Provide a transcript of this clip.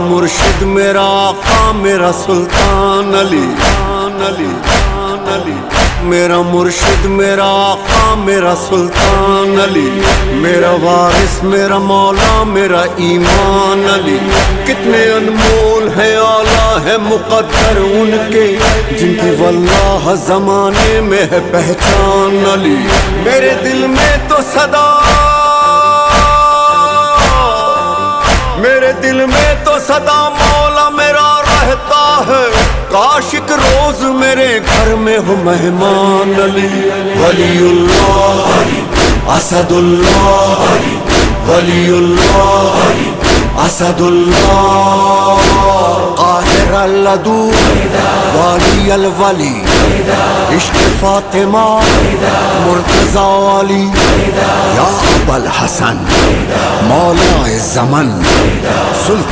مرشد میرا آقا میرا سلطان علی، علی علی، میرا مرشد میرا آقا میرا سلطان علی، میرا وارث میرا مولا میرا ایمان علی۔ کتنے انمول ہے اعلیٰ ہے مقدر ان کے جن کی واللہ زمانے میں ہے پہچان علی۔ میرے دل میں تو صدا، میرے دل میں تو صدا مولا میرا رہتا ہے، کاش ایک روز میرے گھر میں ہو مہمان علی۔ ولی اللہ اسد اللہ، ولی اللہ اسد اللہ، قاہر العدو والی الولی، عشق فاطمہ مرتضی والی، یا ابا الحسن مولا زمن سلطان